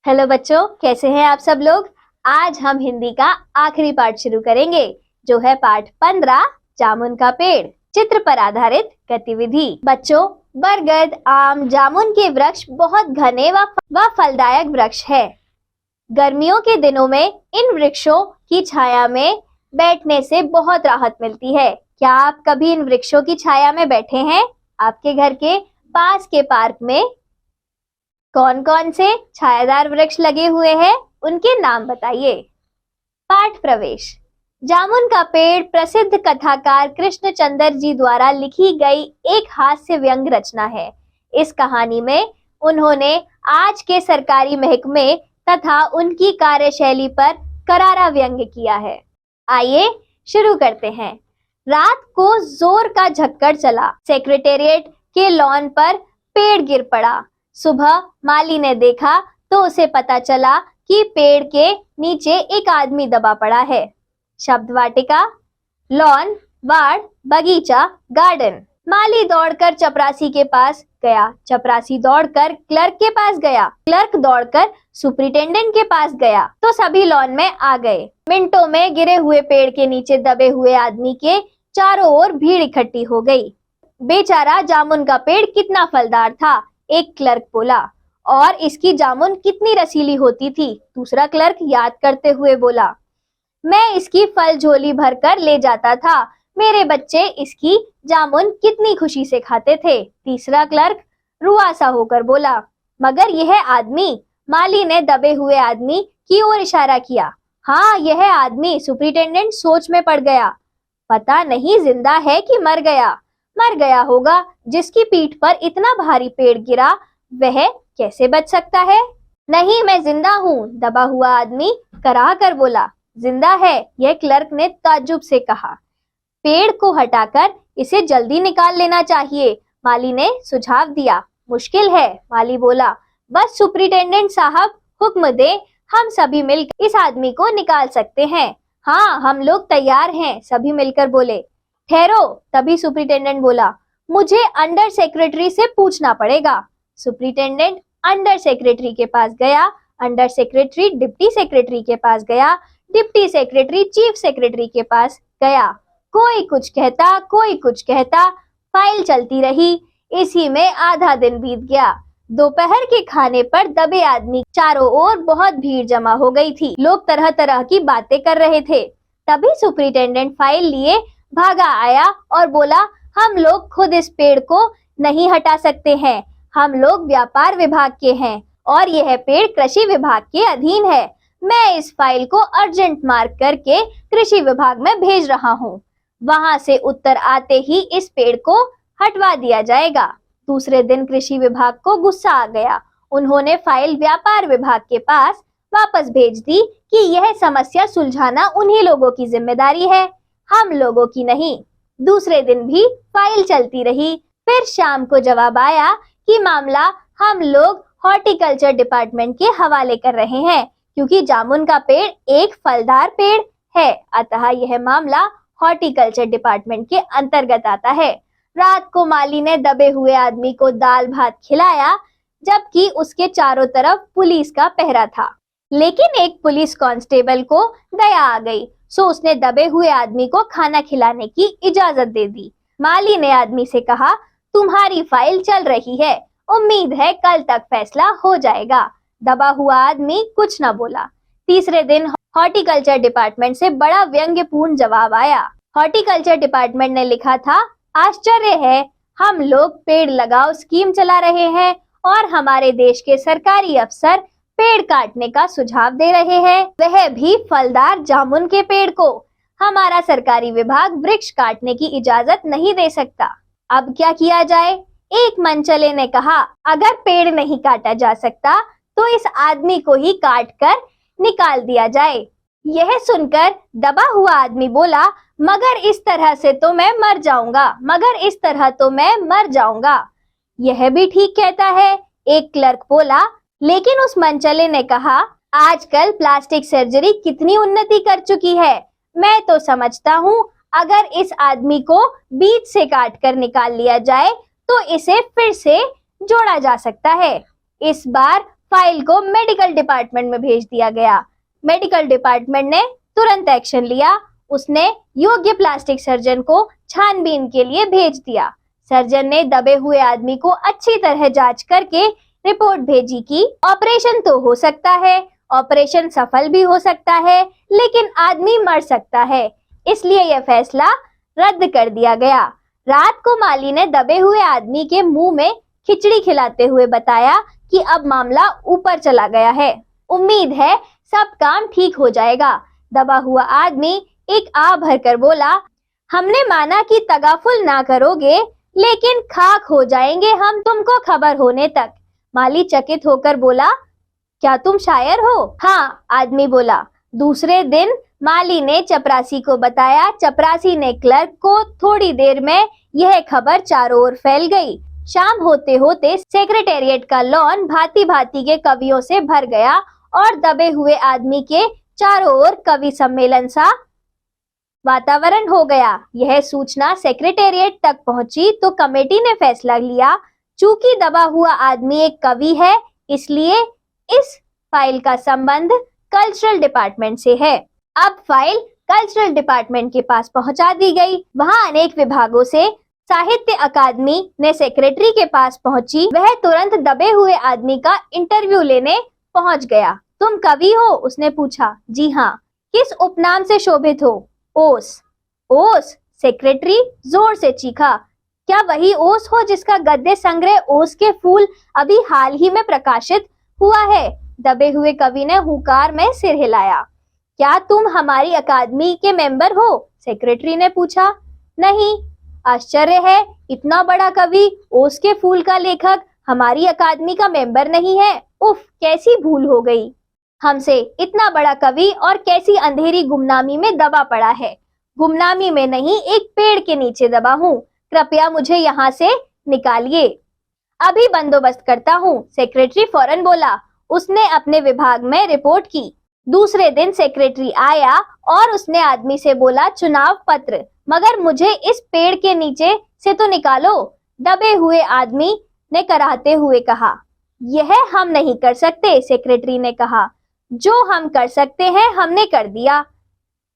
Hello बच्चों, कैसे हैं आप सब लोग। आज हम हिंदी का आखिरी पाठ शुरू करेंगे, जो है पाठ 15 जामुन का पेड़, चित्र पर आधारित गतिविधि। बच्चों, बरगद, आम, जामुन के वृक्ष बहुत घने व फलदायक वृक्ष है। गर्मियों के दिनों में इन वृक्षों की छाया में बैठने से बहुत राहत मिलती है। क्या आप कभी इन वृक्षों की छाया में बैठे हैं? आपके घर के पास के पार्क में कौन कौन से छायादार वृक्ष लगे हुए हैं, उनके नाम बताइए। पाठ प्रवेश। जामुन का पेड़ प्रसिद्ध कथाकार कृष्णचंद्र जी द्वारा लिखी गई एक हास्य व्यंग रचना है। इस कहानी में उन्होंने आज के सरकारी महकमे तथा उनकी कार्यशैली पर करारा व्यंग किया है। आइए शुरू करते हैं। रात को जोर का झक्कड़ चला। सेक्रेटेरिएट के लॉन पर पेड़ गिर पड़ा। सुबह माली ने देखा तो उसे पता चला कि पेड़ के नीचे एक आदमी दबा पड़ा है। शब्द वाटिका, लॉन, वार्ड, बगीचा, गार्डन। माली दौड़कर चपरासी के पास गया। चपरासी दौड़कर क्लर्क के पास गया। क्लर्क दौड़कर सुपरिटेंडेंट के पास गया तो सभी लॉन में आ गए। मिनटों में गिरे हुए पेड़ के नीचे दबे हुए आदमी के चारों ओर भीड़ इकट्ठी हो गई। बेचारा जामुन का पेड़ कितना फलदार था, एक क्लर्क बोला, और इसकी जामुन कितनी रसीली होती थी, दूसरा क्लर्क याद करते हुए बोला। मैं इसकी फल झोली भरकर ले जाता था, मेरे बच्चे इसकी जामुन कितनी खुशी से खाते थे, तीसरा क्लर्क रुआसा होकर बोला। मगर यह आदमी, माली ने दबे हुए आदमी की ओर इशारा किया। हाँ, यह आदमी, सुपरिटेंडेंट सोच में पड़ गया। पता नहीं जिंदा है कि मर गया। मर गया होगा, जिसकी पीठ पर इतना भारी पेड़ गिरा, वह कैसे बच सकता है। नहीं, मैं जिंदा हूँ, दबा हुआ आदमी कराह कर बोला। जिंदा है, यह क्लर्क ने ताज्जुब से कहा। पेड़ को हटाकर इसे जल्दी निकाल लेना चाहिए, माली ने सुझाव दिया। मुश्किल है, माली बोला। बस सुपरिटेंडेंट साहब हुक्म दे, हम सभी मिलकर इस आदमी को निकाल सकते हैं। हाँ, हम लोग तैयार हैं, सभी मिलकर बोले। ठहरो, तभी सुपरिटेंडेंट बोला। मुझे अंडर सेक्रेटरी से पूछना पड़ेगा। सुपरिटेंडेंट अंडर सेक्रेटरी के पास गया। अंडर सेक्रेटरी डिप्टी सेक्रेटरी के पास गया। डिप्टी सेक्रेटरी चीफ सेक्रेटरी के पास गया। कोई कुछ कहता, कोई कुछ कहता, फाइल चलती रही। इसी में आधा दिन बीत गया। दोपहर के खाने पर दबे आदमी चारों ओर बहुत भीड़ जमा हो गई थी। लोग तरह तरह की बातें कर रहे थे। तभी सुपरिटेंडेंट फाइल लिए भागा आया और बोला, हम लोग खुद इस पेड़ को नहीं हटा सकते हैं, हम लोग व्यापार विभाग के हैं और यह पेड़ कृषि विभाग के अधीन है। मैं इस फाइल को अर्जेंट मार्क करके कृषि विभाग में भेज रहा हूँ। वहां से उत्तर आते ही इस पेड़ को हटवा दिया जाएगा। दूसरे दिन कृषि विभाग को गुस्सा आ गया। उन्होंने फाइल व्यापार विभाग के पास वापस भेज दी कि यह समस्या सुलझाना उन्हीं लोगों की जिम्मेदारी है, हम लोगों की नहीं। दूसरे दिन भी फाइल चलती रही। फिर शाम को जवाब आया कि मामला हम लोग हॉर्टिकल्चर डिपार्टमेंट के हवाले कर रहे हैं, क्योंकि जामुन का पेड़ एक फलदार पेड़ है, अतः यह मामला हॉर्टिकल्चर डिपार्टमेंट के अंतर्गत आता है। रात को माली ने दबे हुए आदमी को दाल भात खिलाया, जबकि उसके चारों तरफ पुलिस का पहरा था। लेकिन एक पुलिस कांस्टेबल को दया आ गई, सो उसने दबे हुए आदमी को खाना खिलाने की इजाजत दे दी। माली ने आदमी से कहा, तुम्हारी फाइल चल रही है, उम्मीद है कल तक फैसला हो जाएगा। दबा हुआ आदमी कुछ न बोला। तीसरे दिन हॉर्टिकल्चर डिपार्टमेंट से बड़ा व्यंग्यपूर्ण जवाब आया। हॉर्टिकल्चर डिपार्टमेंट ने लिखा था, आश्चर्य है, हम लोग पेड़ लगाओ स्कीम चला रहे हैं और हमारे देश के सरकारी अफसर पेड़ काटने का सुझाव दे रहे हैं, वह भी फलदार जामुन के पेड़ को। हमारा सरकारी विभाग वृक्ष काटने की इजाजत नहीं दे सकता। अब क्या किया जाए? एक मनचले ने कहा, अगर पेड़ नहीं काटा जा सकता तो इस आदमी को ही काट कर निकाल दिया जाए। यह सुनकर दबा हुआ आदमी बोला, मगर इस तरह से तो मैं मर जाऊंगा, मगर इस तरह तो मैं मर जाऊंगा। यह भी ठीक कहता है, एक क्लर्क बोला। लेकिन उस मनचले ने कहा, आजकल प्लास्टिक सर्जरी कितनी उन्नति कर चुकी है, मैं तो समझता हूँ अगर इस आदमी को बीच से काट कर निकाल लिया जाए तो इसे फिर से जोड़ा जा सकता है। इस बार फाइल को मेडिकल डिपार्टमेंट में भेज दिया गया। मेडिकल डिपार्टमेंट ने तुरंत एक्शन लिया। उसने योग्य प्लास्टिक सर्जन को छानबीन के लिए भेज दिया। सर्जन ने दबे हुए आदमी को अच्छी तरह जांच करके रिपोर्ट भेजी कि ऑपरेशन तो हो सकता है, ऑपरेशन सफल भी हो सकता है, लेकिन आदमी मर सकता है, इसलिए यह फैसला रद्द कर दिया गया। रात को माली ने दबे हुए आदमी के मुंह में खिचड़ी खिलाते हुए बताया कि अब मामला ऊपर चला गया है, उम्मीद है सब काम ठीक हो जाएगा। दबा हुआ आदमी एक आ भरकर बोला, हमने माना कि तगाफुल ना करोगे, लेकिन खाक हो जाएंगे हम तुमको खबर होने तक। माली चकित होकर बोला, क्या तुम शायर हो? हाँ, आदमी बोला। दूसरे दिन माली ने चपरासी को बताया। चपरासी ने क्लर्क को। थोड़ी देर में यह खबर चारों ओर फैल गई। शाम होते होते सेक्रेटेरिएट का लॉन भांति भांति के कवियों से भर गया और दबे हुए आदमी के चारों ओर कवि सम्मेलन सा वातावरण हो गया। यह सूचना सेक्रेटेरिएट तक पहुंची तो कमेटी ने फैसला लिया, चूंकि दबा हुआ आदमी एक कवि है, इसलिए इस फाइल का संबंध कल्चरल डिपार्टमेंट से है। अब फाइल कल्चरल डिपार्टमेंट के पास पहुंचा दी गई। वहां अनेक विभागों से साहित्य अकादमी ने सेक्रेटरी के पास पहुंची। वह तुरंत दबे हुए आदमी का इंटरव्यू लेने पहुंच गया। तुम कवि हो? उसने पूछा। जी हाँ। किस उपनाम से शोभित हो? ओस। ओस? सेक्रेटरी जोर से चीखा। क्या वही ओस हो जिसका गद्य संग्रह ओस के फूल अभी हाल ही में प्रकाशित हुआ है? दबे हुए कवि ने हुंकार में सिर हिलाया। क्या तुम हमारी अकादमी के मेंबर हो? सेक्रेटरी ने पूछा। नहीं। आश्चर्य है, इतना बड़ा कवि, ओस के फूल का लेखक हमारी अकादमी का मेंबर नहीं है। उफ, कैसी भूल हो गई। हमसे इतना बड़ा कवि और कैसी अंधेरी गुमनामी में दबा पड़ा है। गुमनामी में नहीं, एक पेड़ के नीचे दबा हूँ। कृपया मुझे यहाँ से निकालिए। अभी बंदोबस्त करता हूँ, सेक्रेटरी फौरन बोला। उसने अपने विभाग में रिपोर्ट की। दूसरे दिन सेक्रेटरी आया और उसने आदमी से बोला, चुनाव पत्र, मगर मुझे इस पेड़ के नीचे से तो निकालो। दबे हुए आदमी ने कराहते हुए कहा। यह हम नहीं कर सकते, सेक्रेटरी ने कहा। जो हम कर सकते हैं हमने कर दिया,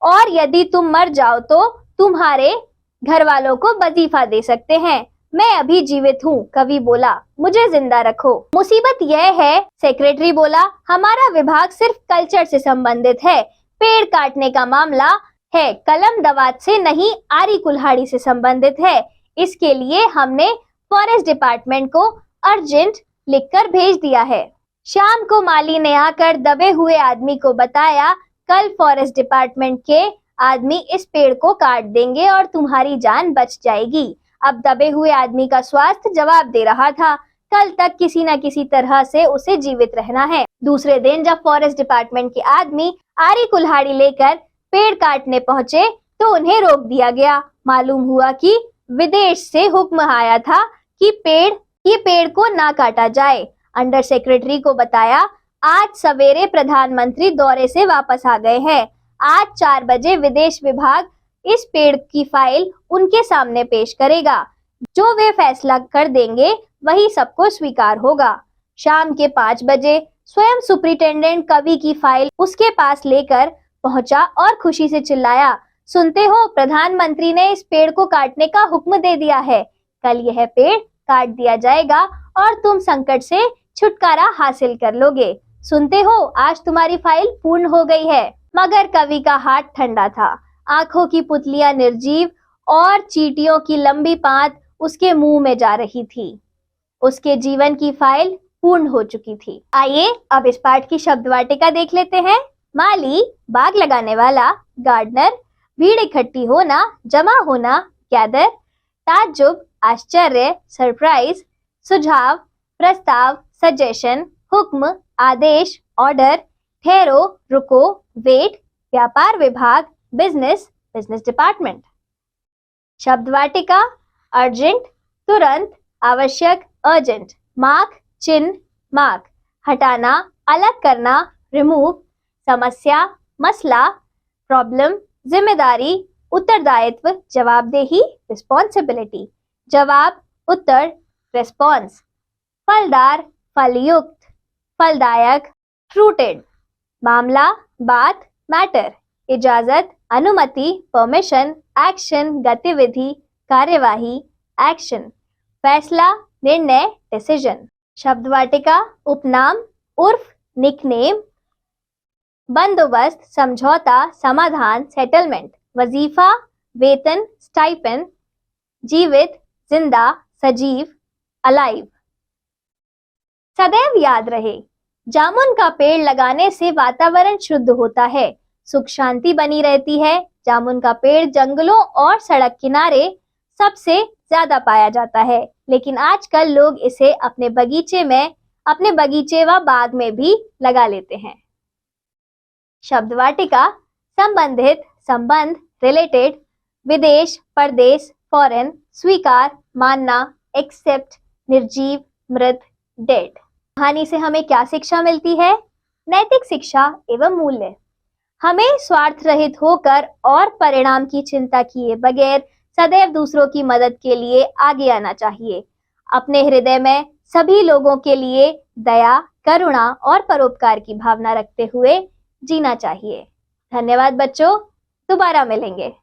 और यदि तुम मर जाओ तो तुम्हारे घर वालों को वजीफा दे सकते हैं। मैं अभी जीवित हूँ, कवि बोला, मुझे जिंदा रखो। मुसीबत यह है, सेक्रेटरी बोला, हमारा विभाग सिर्फ कल्चर से संबंधित है। पेड़ काटने का मामला है, कलम दवात से नहीं, आरी कुल्हाड़ी से संबंधित है। इसके लिए हमने फॉरेस्ट डिपार्टमेंट को अर्जेंट लिखकर भेज दिया है। शाम को माली ने आकर दबे हुए आदमी को बताया, कल फॉरेस्ट डिपार्टमेंट के आदमी इस पेड़ को काट देंगे और तुम्हारी जान बच जाएगी। अब दबे हुए आदमी का स्वास्थ्य जवाब दे रहा था। कल तक किसी न किसी तरह से उसे जीवित रहना है। दूसरे दिन जब फॉरेस्ट डिपार्टमेंट के आदमी आरी कुल्हाड़ी लेकर पेड़ काटने पहुंचे तो उन्हें रोक दिया गया। मालूम हुआ कि विदेश से हुक्म आया था कि पेड़ को ना काटा जाए। अंडर सेक्रेटरी को बताया, आज सवेरे प्रधानमंत्री दौरे से वापस आ गए हैं। आज 4 बजे विदेश विभाग इस पेड़ की फाइल उनके सामने पेश करेगा। जो वे फैसला कर देंगे वही सबको स्वीकार होगा। शाम के 5 बजे स्वयं सुप्रिंटेंडेंट कवि की फाइल उसके पास लेकर पहुंचा और खुशी से चिल्लाया, सुनते हो, प्रधानमंत्री ने इस पेड़ को काटने का हुक्म दे दिया है। कल यह पेड़ काट दिया जाएगा और तुम संकट से छुटकारा हासिल कर लोगे। सुनते हो, आज तुम्हारी फाइल पूर्ण हो गई है। मगर कवि का हाथ ठंडा था। आंखों की पुतलियां निर्जीव और चींटियों की लंबी पात उसके मुंह में जा रही थी। उसके जीवन की फाइल पूर्ण हो चुकी थी। आइए अब इस पाठ की शब्द वाटिका देख लेते हैं। माली, बाग लगाने वाला, गार्डनर, भीड़ इकट्ठी होना, जमा होना, गैदर, ताज्जुब, आश्चर्य, सरप्राइज, सुझाव, प्रस्ताव, सजेशन, हुक्म, आदेश, ऑर्डर, ठहरो, रुको, वेट, व्यापार विभाग, बिजनेस, बिजनेस डिपार्टमेंट। शब्द वाटिका, अर्जेंट, तुरंत, आवश्यक, अर्जेंट, मार्क, चिन्ह, मार्क, हटाना, अलग करना, रिमूव, समस्या, मसला, प्रॉब्लम, जिम्मेदारी, उत्तरदायित्व, जवाबदेही, रिस्पॉन्सिबिलिटी, जवाब, उत्तर, रेस्पॉन्स, फलदार, फलयुक्त, फलदायक, फ्रूटेड। मामला, बात, मैटर। इजाजत, अनुमति, परमिशन। एक्शन, गतिविधि, कार्यवाही, एक्शन। फैसला, निर्णय, डिसीजन। शब्द वाटिका, उपनाम, उर्फ, निकनेम। बंदोबस्त, समझौता, समाधान, सेटलमेंट। वजीफा, वेतन, स्टाइपेंड। जीवित, जिंदा, सजीव, अलाइव। सदैव याद रहे, जामुन का पेड़ लगाने से वातावरण शुद्ध होता है, सुख शांति बनी रहती है। जामुन का पेड़ जंगलों और सड़क किनारे सबसे ज्यादा पाया जाता है, लेकिन आजकल लोग इसे अपने बगीचे व बाग में भी लगा लेते हैं। शब्द वाटिका, संबंधित, संबंध, रिलेटेड। विदेश, परदेश, फॉरेन। स्वीकार, मानना, एक्सेप्ट। निर्जीव, मृत, डेड। कहानी से हमें क्या शिक्षा मिलती है? नैतिक शिक्षा एवं मूल्य। हमें स्वार्थ रहित होकर और परिणाम की चिंता किए बगैर सदैव दूसरों की मदद के लिए आगे आना चाहिए। अपने हृदय में सभी लोगों के लिए दया, करुणा और परोपकार की भावना रखते हुए जीना चाहिए। धन्यवाद बच्चों, दोबारा मिलेंगे।